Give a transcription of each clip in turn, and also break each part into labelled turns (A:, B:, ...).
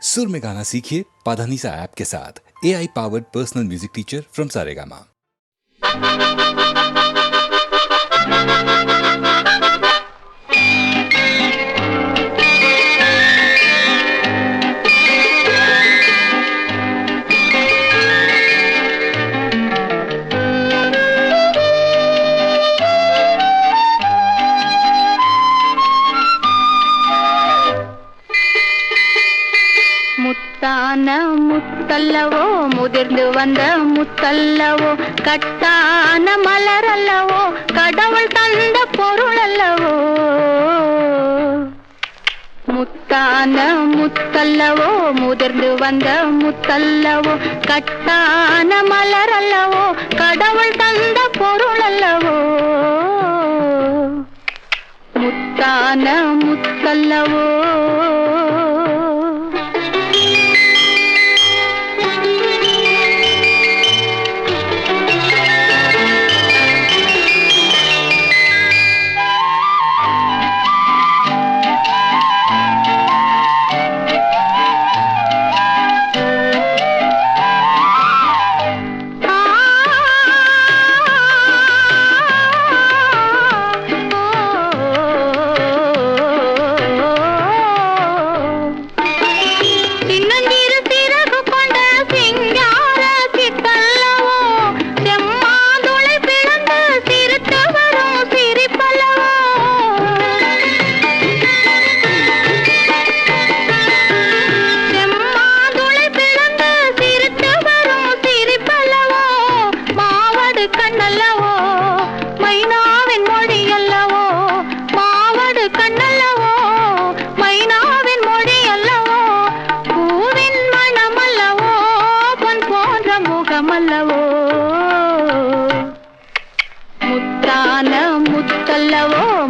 A: सुर में गाना सीखिए पाधानीसा ऐप के साथ। AI powered personal music teacher from Saregama.
B: முத்தான முத்தல்லவோ முதிர்ந்து வந்த முத்தல்லவோ கட்டான மலர் அல்லவோ கடவுள் தந்த பொருள் அல்லவோ. முத்தான முத்தல்லவோ முதிர்ந்து வந்த முத்தல்லவோ கட்டான மலர் அல்லவோ கடவுள் தந்த பொருள் அல்லவோ. முத்தான முத்தல்லவோ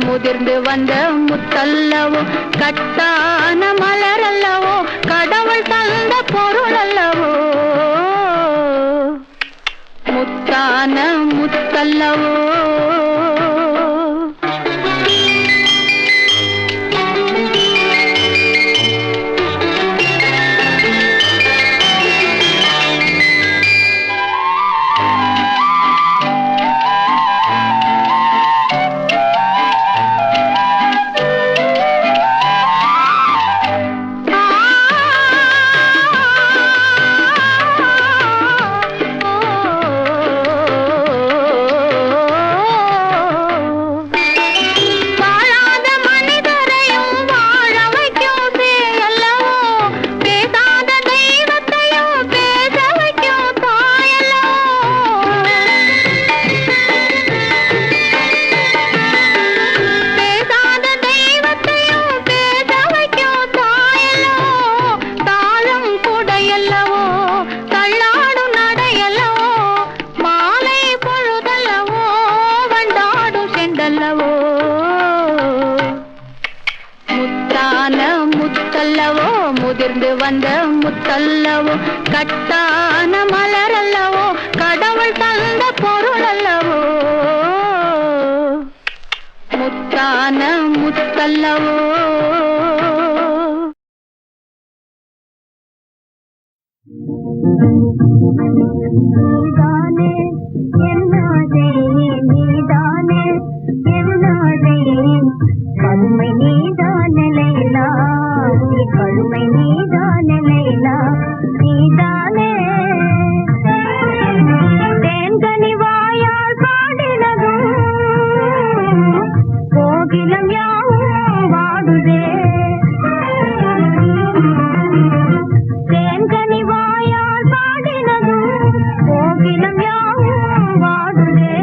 B: முதிர்ந்து வந்த முத்தல்லவோ கட்டான மலர் அல்லவோ கடவுள் தந்த பொருள் அல்லவோ. முத்தான முத்தல்லவோ முதிர்ந்து வந்த முத்தல்லவோ கட்டான மலர் அல்லவோ கடவுள் தந்த பொருள் அல்லவோ. முத்தான முத்தல்லவோ
C: வாயால் பாடினதும் கோகிலம் யாவும் வாடுதே.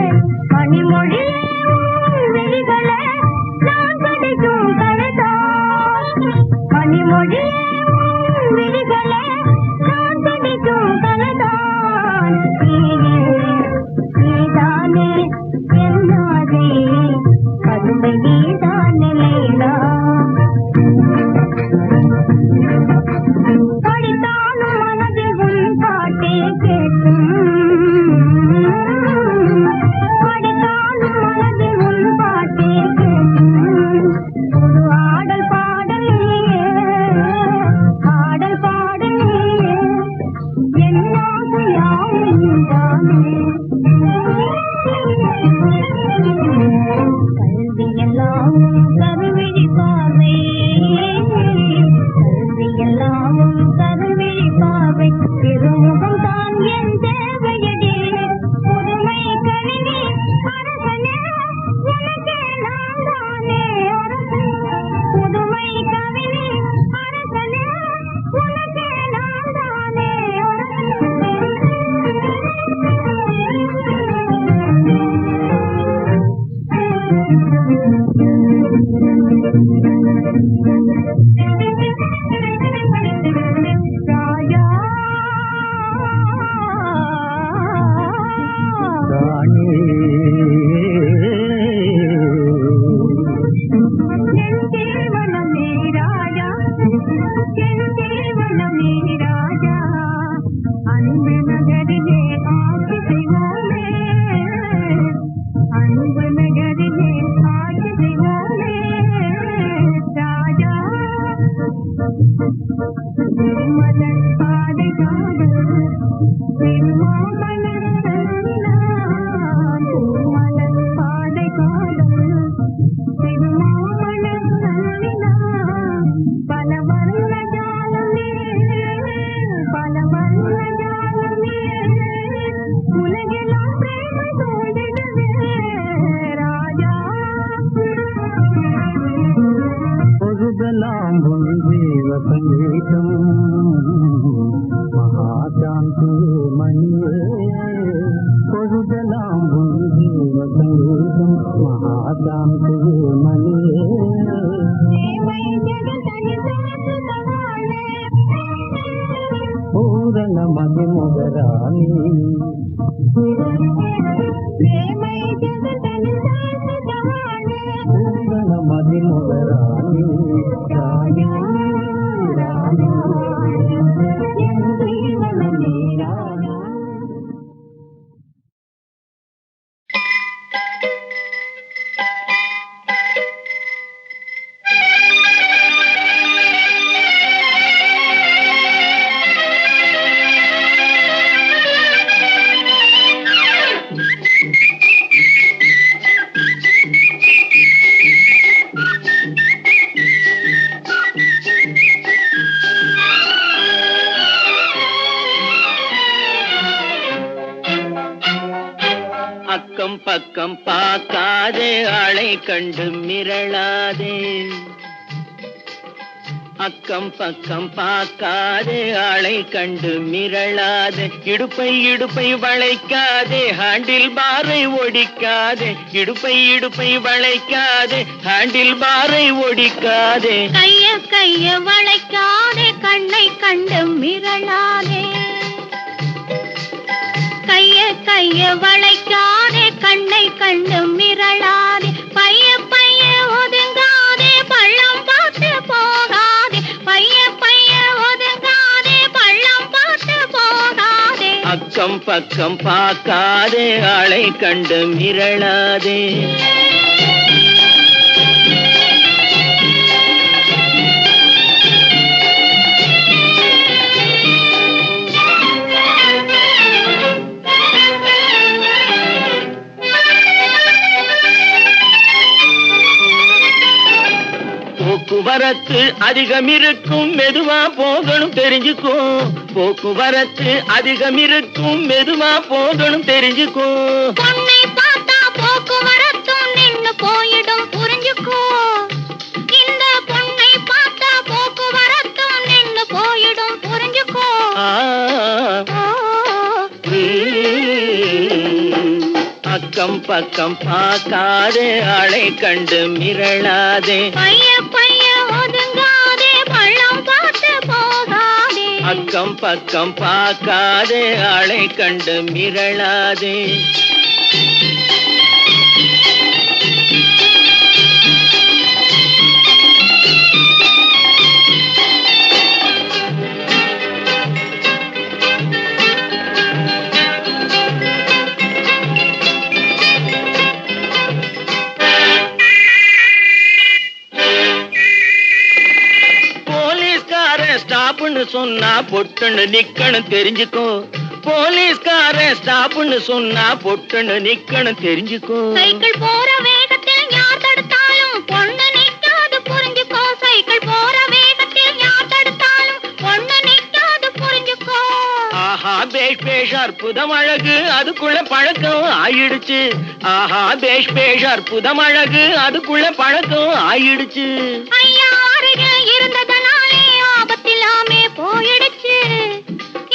C: பக்கம் பார்க்காதே, ஆளை கண்டு மிரளாதே. அக்கம் பக்கம் பார்க்காதே, ஆளை கண்டு மிரளாதே. இடுப்பை வளைக்காதே, ஹேண்டில் பாரை ஒடிக்காதே. இடுப்பை வளைக்காதே, ஹேண்டில் பாரை ஒடிக்காதே.
B: கைய வளைக்காதே, கண்ணை கண்டு மிரளாதே. கைய வளைக்காதே, கண்ணை கண்டு மிரளாதே. பைய ஒதுங்காதே, பள்ளம் பார்த்து போகாதே. பைய ஒதுங்காதே, பள்ளம் பார்த்து போகாதே.
C: அக்கம் பக்கம் பார்க்காதே, ஆளை கண்டு மிரளாதே. போக்குவரத்து அதிகம் இருக்கும், மெதுவா போகணும் தெரிஞ்சுக்கோ. போக்குவரத்து அதிகம் இருக்கும், மெதுவா போகணும் தெரிஞ்சுக்கோ.
B: பொண்ணை பார்த்தா போக்குவரத்தும் நின்னு போயிடும், புரிஞ்சுக்கோ. இந்த பொண்ணை பார்த்தா போக்குவரத்தும் நின்னு போயிடும், புரிஞ்சுக்கோ.
C: அக்கம் பக்கம் பார்க்காதே, ஆளை கண்டு மிரளாதே.
B: பைய ஒதுங்காதே, பள்ளம் பார்த்து போகாதே.
C: அக்கம் பக்கம் பார்க்காதே, ஆளை கண்டு மிரளாதே. ஸ்டாப்னு சொன்னா பொட்டுன்னு நிக்கணும் தெரிஞ்சுக்கோ. போலீஸ்காரன் ஸ்டாப்னு சொன்னா பொட்டுன்னு நிக்கணும் தெரிஞ்சுக்கோ.
B: சைக்கிள் போற வேகத்தில் யார் தடுத்தாலும் பொண்ணு நிக்காது, புரிஞ்சுக்கோ. சைக்கிள் போற வேகத்தில் யார் தடுத்தாலும் பொண்ணு நிக்காது, புரிஞ்சுக்கோ.
C: ஆஹா பேஷ் அற்புதம் அழகு, அதுக்குள்ள பழக்கம் ஆயிடுச்சு. ஆஹா பேஷ் அற்புதம் அழகு, அதுக்குள்ள பழக்கம் ஆயிடுச்சு.
B: ஐயா அருகே இருந்ததனாலே ஆபத்தில்லாமே போயிடுச்சு.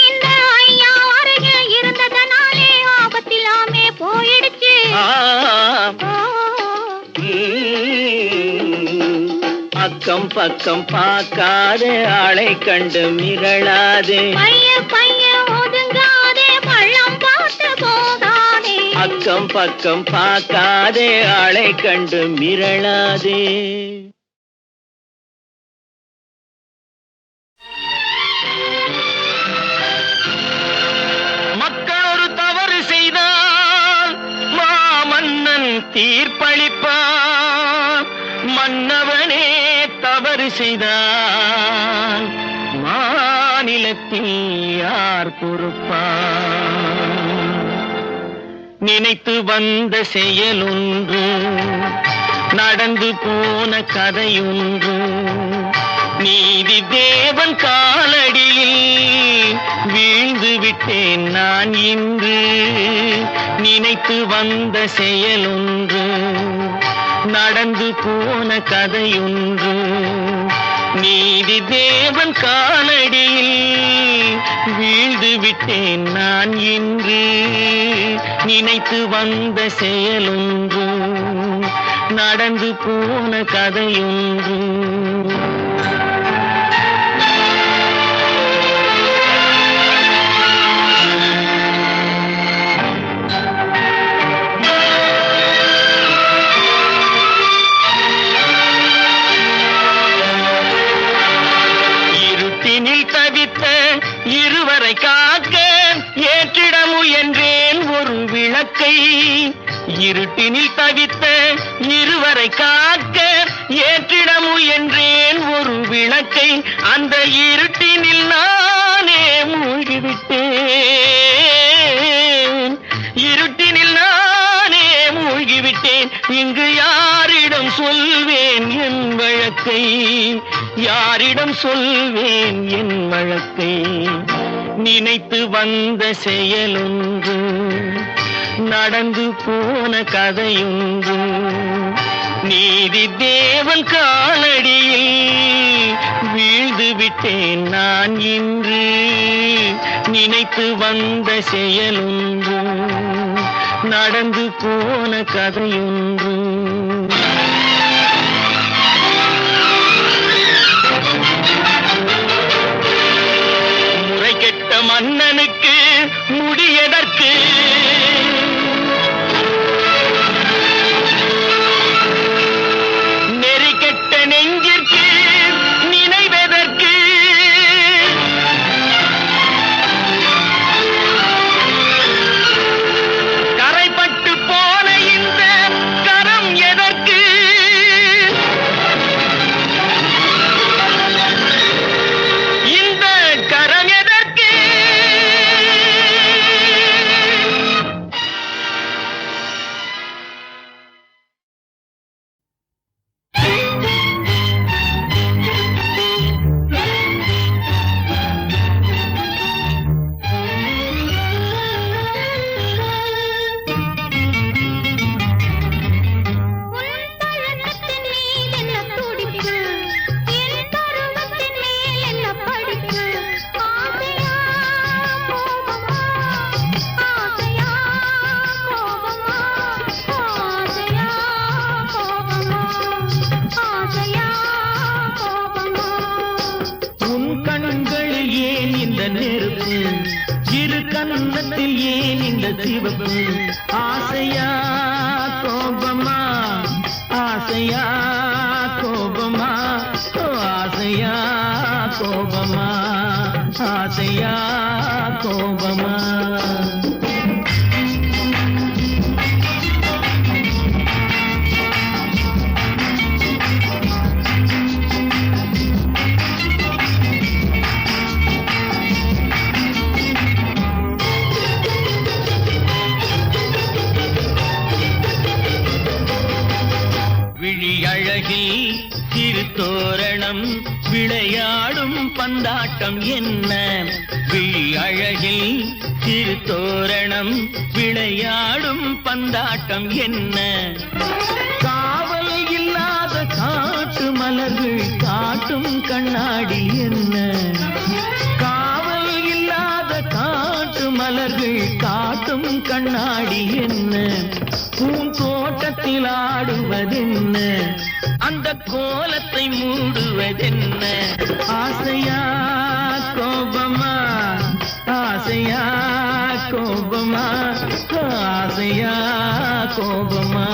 B: இந்த ஐயா அருகே இருந்ததனாலே ஆபத்தில்லாமே போயிடுச்சு.
C: அக்கம் பக்கம் பார்க்காதே, ஆளை கண்டு மிரளாதே.
B: பைய ஒதுங்காதே, பள்ளம் பார்த்து போகாதே.
C: அக்கம் பக்கம் பார்க்காதே, ஆளை கண்டு மிரளாதே. செய்தால் மாநிலத்தில் யார் பொறுப்பார்? நினைத்து வந்த செயலொன்று, நடந்து போன கதையொன்று, நீதி தேவன் காலடியில் வீழ்ந்து விட்டேன் நான் இன்று. நினைத்து வந்த செயலொன்று, நடந்து போன கதையொன்று, நீதி தேவன் காலடியில் வீழ்ந்து விட்டேன் நான் இன்று. நினைத்து வந்த செயலொன்று, நடந்து போன கதையொன்று. இருட்டினில் தவித்த இருவரை காக்க ஏற்றிட முயன்றேன் ஒரு விளக்கை. இருட்டினில் தவித்த இருவரை காக்க ஏற்றிட முயன்றேன் ஒரு விளக்கை. அந்த இருட்டினில் நானே மூழ்கிவிட்டேன். இருட்டினில் நானே மூழ்கிவிட்டேன். இங்கு யாரிடம் சொல்வேன் என் வழக்கை? யாரிடம் சொல்வேன் என் வழக்கை? நினைத்து வந்த செயலொன்று, நடந்து போன கதையொன்று, நீதி தேவன் காலடியில் வீழ்ந்து விட்டேன் நான் இன்று. நினைத்து வந்த செயலொன்று, நடந்து போன கதையொன்று. முறை கெட்ட மன்னனுக்கு முடியதற்கு, நெறி கெட்ட நெஞ்சிற்கு நினைவதற்கு, கரைப்பட்டு போன இந்த கரம் எதற்கு? இந்த கரம் எதற்கு? உன் கண்களில் ஏன் இந்த நெருப்பு? இரு கன்னத்தில் ஏன் இந்த சிவப்பு? ஆசையா கோபமா? ஆசையா கோபமா? ஆசையா கோபமா? ஆசையா கோபமா? விழியழகில் சிறு தோரணம், விளையாடும் பந்தாட்டம் என்ன? விழியழகில் சிறு தோரணம், விளையாடும் பந்தாட்டம் என்ன? காவல் இல்லாத காட்டு மலர்கள் காட்டும் கண்ணாடி என்ன? காவல் இல்லாத காட்டு மலர்கள் காட்டும் கண்ணாடி என்ன? பூந்தோட்டத்தில் ஆடுவதென்ன? அந்த கோலத்தை மூடுவதென்ன? ஆசையா கோபமா? ஆசையா கோபமா? ஆசையா கோபமா?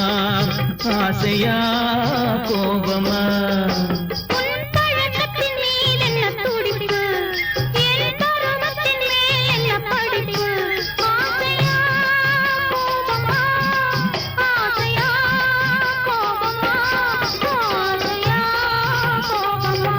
C: ஆசையா கோபமா?
B: ஆசையா கோபமா?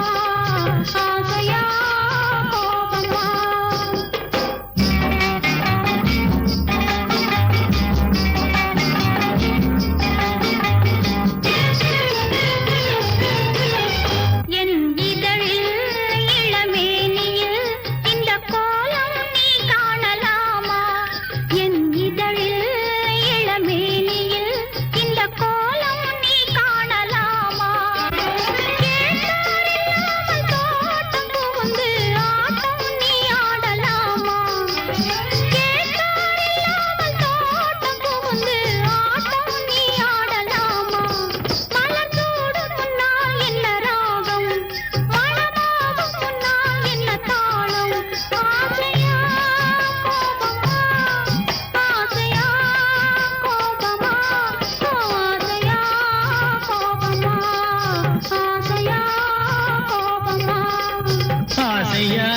C: ஆசையா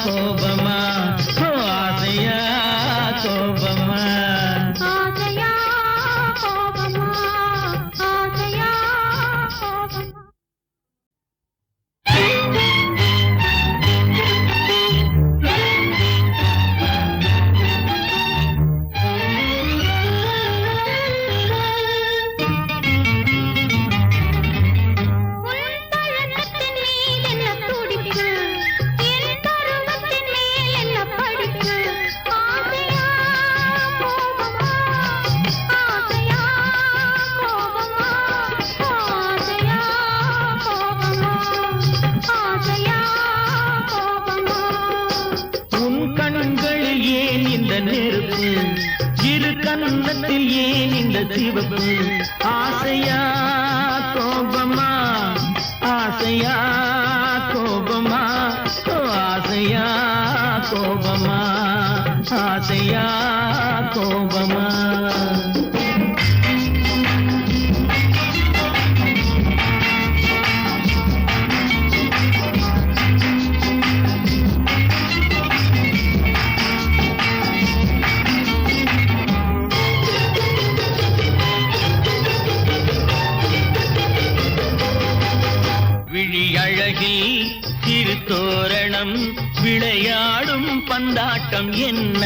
C: கோபமா ஆசையா கோபமா
B: ஆசையா கோபமா ஆசையா கோபமா
C: கன்னத்தில் ஏன் இந்த சிவப்பு ஆசையா கோபமா ஆசையா கோபமா ஆசையா கோபமா ஆசையா கோபமா தோரணம் விளையாடும் பந்தாட்டம் என்ன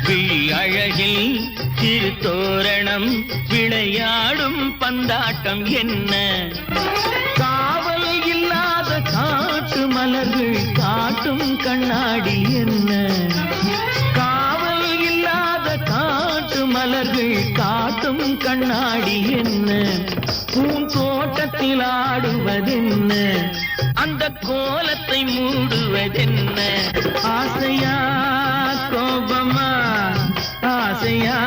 C: விழி அழகில் சிறு தோரணம் விளையாடும் பந்தாட்டம் என்ன காவல் இல்லாத காட்டு மலர்கள் காட்டும் கண்ணாடி என்ன காவல் இல்லாத காட்டு மலர்கள் காட்டும் கண்ணாடி என்ன பூந்தோட்டத்தில் ஆடுவதென்ன அந்த கோலத்தை மூடுவதென்ன ஆசையா கோபமா ஆசையா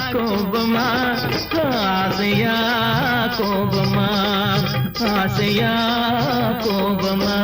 C: கோபமா ஆசையா கோபமா ஆசையா கோபமா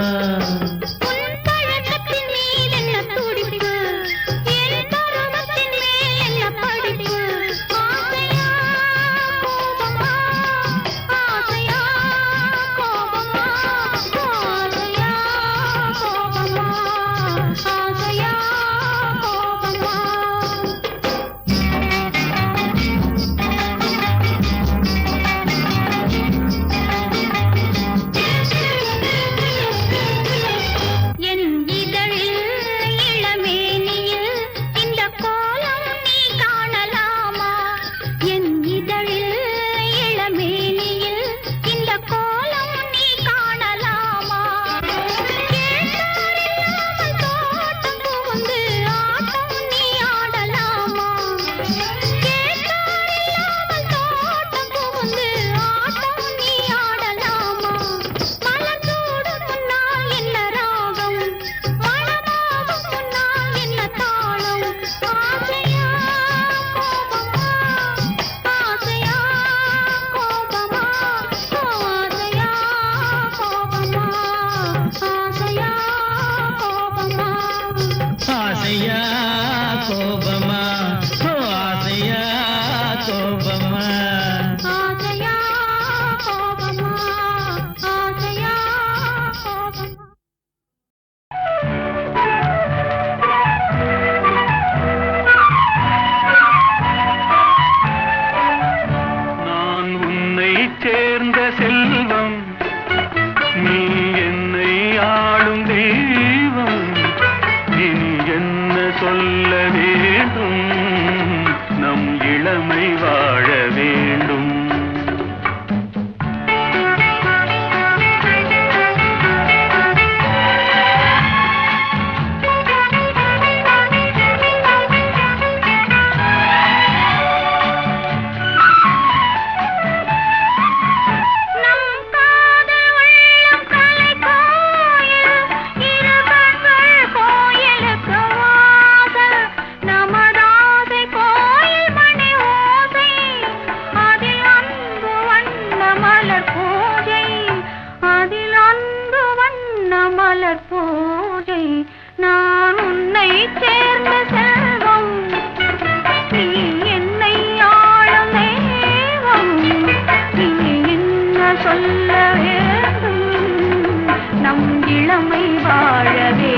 B: சொல்ல வேண்டும் நம் இளமை வாழவே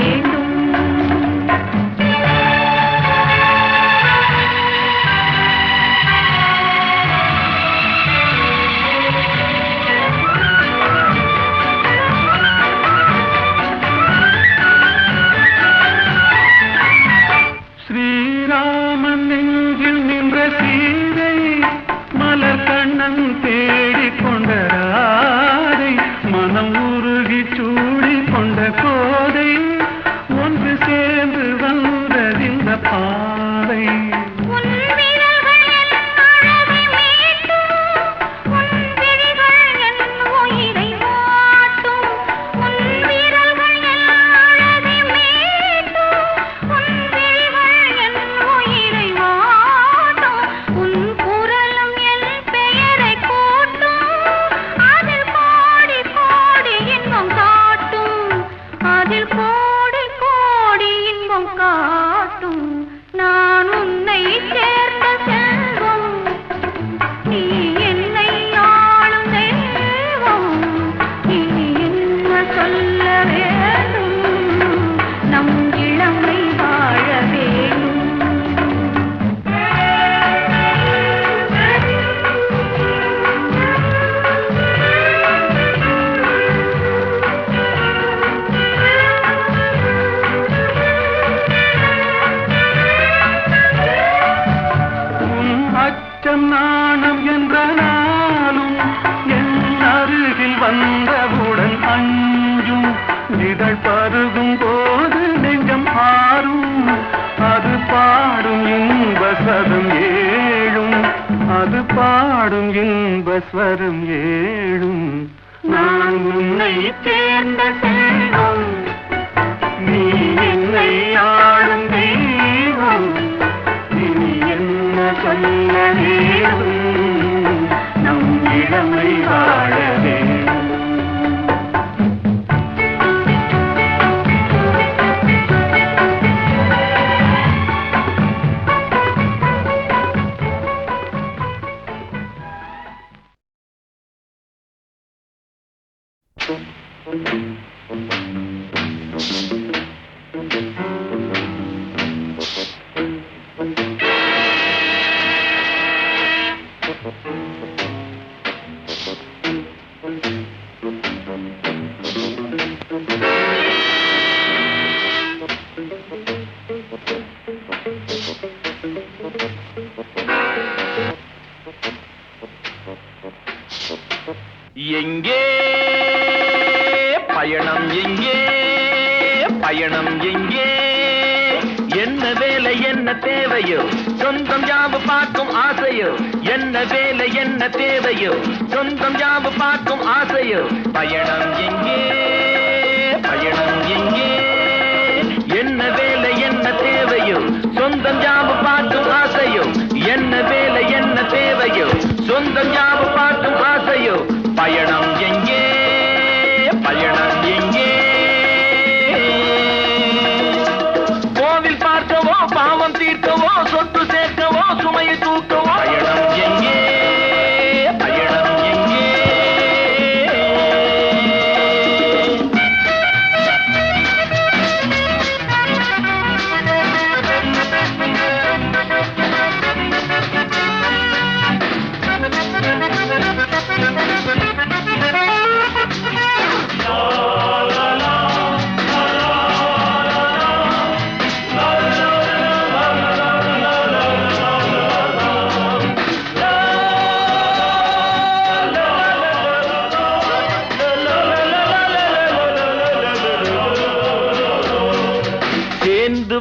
B: தெய்வம் காட்டும் நான் உன்னை சேர்ந்த செல்வம் நீ என்னை ஆளும் தெய்வம் இனி என்ன சொல்ல வேண்டும் நம் இளமை வாழ வேண்டும்
C: நாணம் என்ற நாளும் என் அருகில் வந்தவுடன் அஞ்சும் இதழ் பருகும் போது நெஞ்சம் ஆறும் அது பாடும் இன்பஸ்வரம் ஏழும் அது பாடும் இன்பஸ்வரம் ஏழும் நான் உன்னை சேர்ந்த செல்வம் நீ என்னை ஆளும் தெய்வம் இனி என்ன சொல்ல வேண்டும் நம் இளமை வாழ வேண்டும் எங்கே பயணம் எங்கே பயணம் எங்கே என்ன வேலை என்ன தேவையோ சொந்தம் யாவு பார்க்கும் ஆசையோ என்ன வேலை என்ன தேவையோ சொந்தம் யாவு பார்க்கும் ஆசையோ பயணம் எங்கே பயணம் எங்கே என்ன வேலை என்ன தேவையோ சொந்தம் யாவு பார்க்கும் ஆசையோ என்ன வேலை என்ன தேவையோ சொந்தம் யாவு பார்க்கும் ஆசையோ பயணம் எங்கே பயணம் எங்கே கோவில் பார்க்கவோ பாவம் தீர்க்கவோ சொத்து சேர்க்கவோ சுமையை தூக்கவோ பயணம் எங்கே பயணம் எங்கே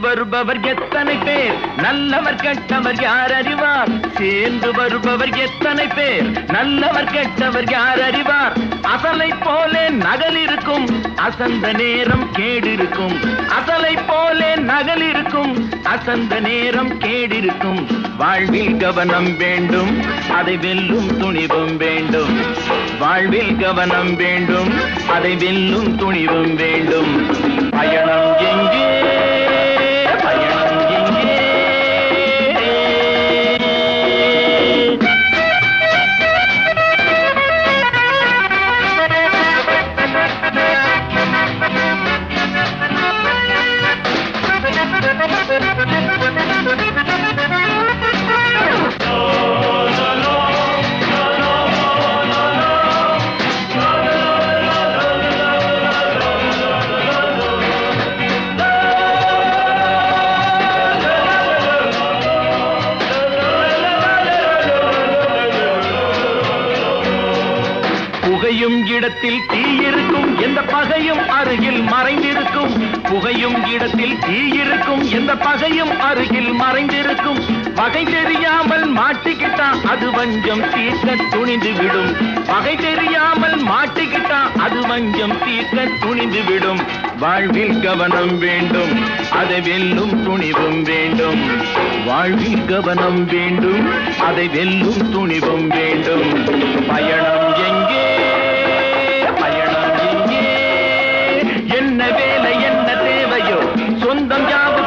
C: வருபவர் எத்தனை பேர் நல்லவர் கெட்டவர் யார் அறிவார் சேர்ந்து வருபவர் எத்தனை பேர் நல்லவர் கெட்டவர் யார் அறிவார் அசலை போலே நகல் இருக்கும் அசந்த நேரம் கேடிருக்கும் அசலை போலே நகல் இருக்கும் அசந்த நேரம் கேடிருக்கும் வாழ்வில் கவனம் வேண்டும் அதை வெல்லும் துணிவும் வேண்டும் வாழ்வில் கவனம் வேண்டும் அதை வெல்லும் துணிவும் வேண்டும் பயணம் எங்கே பயணம் எங்கே புகையும் இடத்தில் தீ இருக்கும் எந்த பகையும் அருகில் மறைந்திருக்கும் புகையும் இடத்தில் தீ இருக்கும் எந்த பகையும் அருகில் மறைந்திருக்கும் பகை தெரியாமல் மாட்டிக்கிட்டா அது வஞ்சம் தீர்க்க துணிந்து விடும் பகை தெரியாமல் மாட்டிக்கிட்டா அது வஞ்சம் தீர்க்க துணிந்து விடும் வாழ்வில் கவனம் வேண்டும் அதை வெல்லும் துணிவும் வேண்டும் வாழ்வில் கவனம் வேண்டும் அதை வெல்லும் துணிவும் வேண்டும் பயணம் எங்கே என்ன வேலை என்ன தேவையோ சொந்தம் யாவு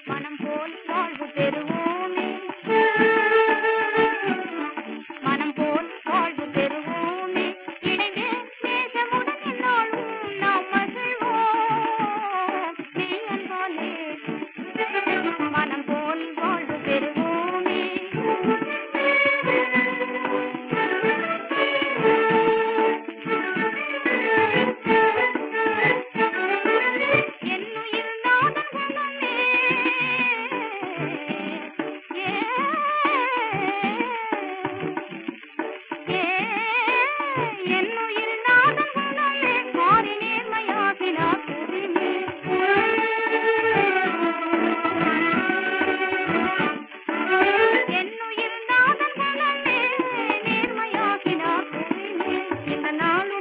B: மனம் போல் வாழ்வு பெறுவோமே மனம் போல் வாழ்வு பெறுவோமே இணைந்தே நேசமுடன் என்னாலும் நாம் மகிழ்வோம் நீ அன்பாலே மனம் போல் வாழ்வு பெறுவோமே என்னுயிர் நாதன் குணமே என்னுயிர் நாதன் குணமே மாறி நேர்மையாகினார் புரிமே என்னுயிர் நாதன் குணமே நேர்மையாகினார் புரிமே இந்த நாளும்